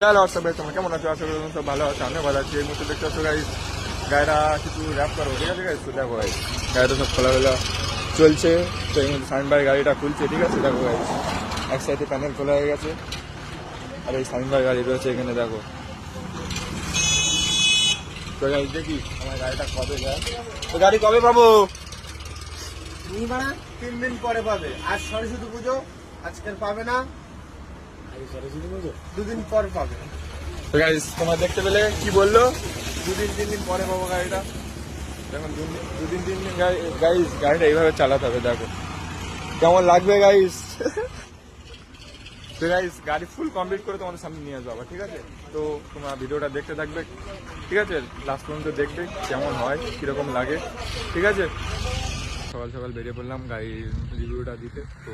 Hello সবাই, তোমরা কেমন আছো? আশা করি সব ভালো আছো। আমি ভালো আছি। এই মুহূর্তে দেখতে পাচ্ছ গাইস, গাড়িটা কিছু র্যাপ করো, ঠিক আছে গাইস? তো দেখো গাইস, গাড়িটা সব খোলামেলা চলছে। তো এই মধ্যে শামিম ভাই গাড়িটা খুলছে, ঠিক আছে? দেখো গাইস, এক সাইডে প্যানেল খোলা হয়ে গেছে, আর এই শামিম ভাই গাড়ি রয়েছে এখানে, দেখো। তো গাইস দেখি আমার গাড়িটা কবে যায়। তো গাড়ি কবে পাবো? 3 দিন পরে পাবে। আজ সরস্বতী পুজো, আজকের পাবে না, 2 দিন পর পাবে। তো গাইস তোমরা দেখতে পেলে কি বললো, 2-3 দিন পরে পাবো গাড়িটা। এখন 2-3 দিন গাইস গাড়িটা এইভাবে চালাতে হবে, দেখো কেমন লাগবে গাইস। তো গাইস গাড়ি ফুল কমপ্লিট করে তোমাদের সামনে নিয়ে আসবো আবার, ঠিক আছে? তো তোমরা ভিডিওটা দেখতে থাকবে, ঠিক আছে? লাস্ট পর্যন্ত দেখবে কেমন হয়, কীরকম লাগে, ঠিক আছে? সকাল সকাল বেরিয়ে পড়লাম গাড়ির রিভিউটা দিতে। তো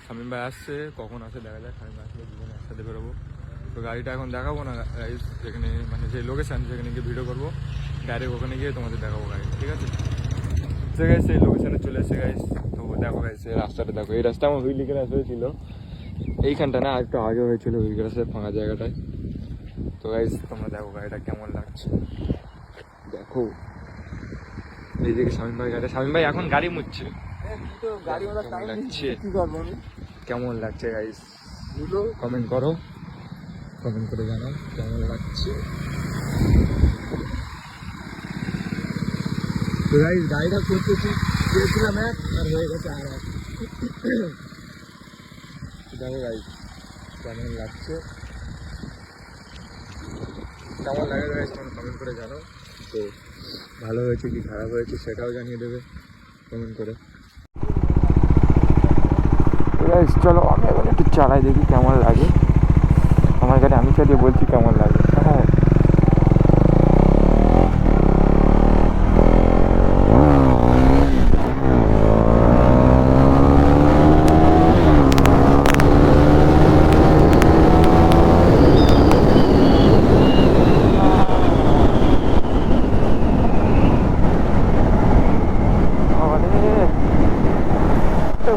শামিম ভাই আসছে, কখন আসে দেখা যাক। শামিম ভাই আসলে দুজনে একসাথে বেরোবো। তো গাড়িটা এখন দেখাবো না গাইস, যেখানে মানে যে লোকেশান সেখানে গিয়ে ভিডিও করবো, ডাইরেক্ট ওখানে গিয়ে তোমাদের দেখাবো গাড়ি, ঠিক আছে? তো গাইস এই লোকেশানে চলে এসে গাইস, তো দেখো গাইস এই রাস্তাটা দেখো। এই রাস্তা আমার হুইলি ক্রাস হয়েছিল এইখানটা, না একটু আগে হয়েছিল হুইলি ক্রাসের ফাঁকা জায়গাটায়। তো গাইস তোমরা দেখো গাড়িটা কেমন লাগছে, দেখো। এইদিকে শামিম ভাই গাড়ি, শামিম ভাই এখন গাড়ি মুছছে। কেমন লাগছে গাইস কমেন্ট করো, কমেন্ট করে জানাও কেমন লাগছে। তো গাইস গাড়িটা করতেছি, দিয়েছিলাম এক আর হয়ে গেছে আর এক। দেখো গাইস কেমন লাগছে, কেমন লাগে গাইস তোমরা কমেন্ট করে জানাও। তো ভালো হয়েছে কি খারাপ হয়েছে সেটাও জানিয়ে দেবে কমেন্ট করে। গাইস চলো আমি এবার একটু চালাই দেখি কেমন লাগে। আমার গাড়ি আমি চালিয়ে বলছি কেমন লাগে। হ্যাঁ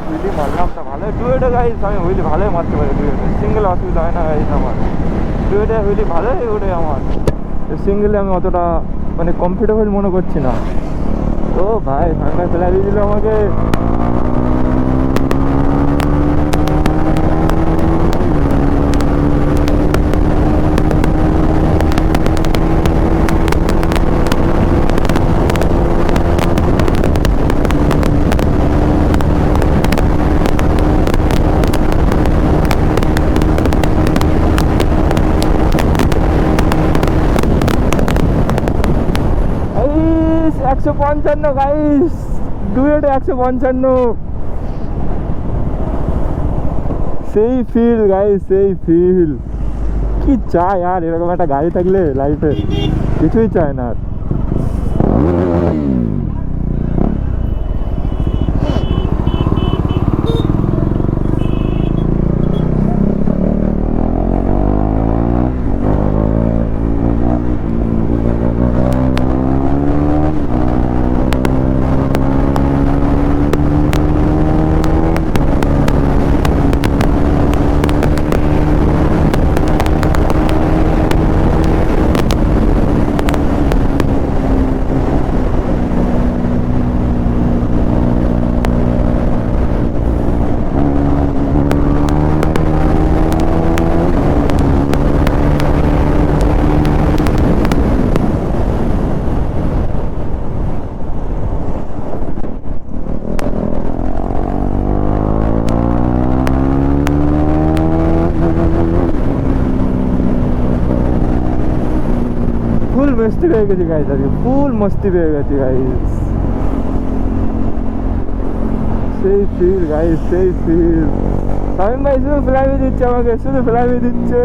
হুইলি মারলাম তো ভালো, ডুয়েটে গাইস আমি হুইলি ভালোই মারতে পারি। ডুয়েটে সিঙ্গেল অসুবিধা হয় না গাইস আমার, ডুয়েটে হুইলি ভালোই ওঠে আমার। সিঙ্গেলে আমি অতটা মানে কমফোর্টেবল মনে করছি না। ও ভাই ভাঙা ফেলা দিয়েছিল আমাকে। গাইস 155 গাইস, ডুয়েটে 155। সেই ফিল গাইস, সেই ফিল কি চাই আর, এরকম একটা গাড়ি থাকলে লাইফে কিছুই চায় না আর। ফুল মস্তি পেয়ে গেছি গাইস, আজকে ফুল মস্তি পেয়ে গেছি গাইস। সেই ফিল গাইস, সেই ফিল। শামিম ভাই শুধু ফ্লাইওয়ে দিচ্ছে আমাকে, শুধু ফ্লাইওয়ে দিচ্ছে।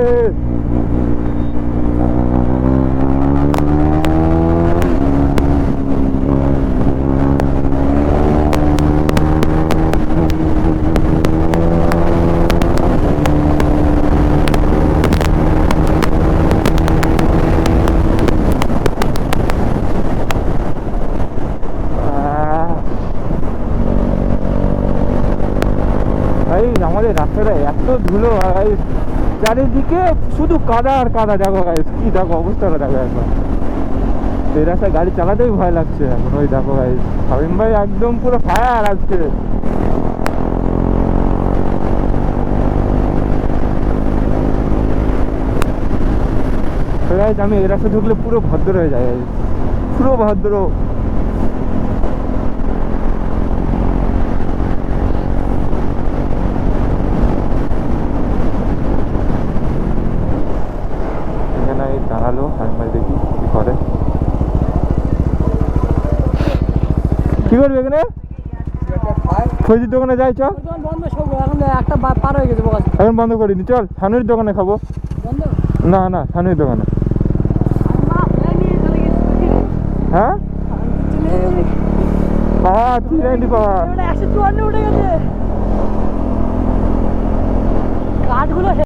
আমাদের রাস্তাটা এত ধুলো, চারিদিকে শুধু কাদা আর কাদা। দেখো গাইস, কি দেখো অবস্থাটা দেখো একবার। এই রাস্তায় গাড়ি চালাতেই ভয় লাগছে এখন। ওই দেখো গাইস, শামীম ভাই একদম পুরো ফায়ার আজকে। গাইস আমি এই রাস্তা ঢুকলে পুরো ভদ্র হয়ে যায় guys, পুরো ভদ্র। এখানে এই দাঁড়ালো, শামীম ভাই দেখি কি করে। কি করবে এখানে? ফৌজির দোকানে যাই চ। বন্ধ সব এখন একটা পার হয়ে গেছে বোকা। এখন বন্ধ করিনি, চল সানুর দোকানে খাবো। বন্ধ না না, সানুর দোকানে। হ্যাঁ পাওয়া 390 পাওয়া। 154 উঠে গেছে কাঠগুলো।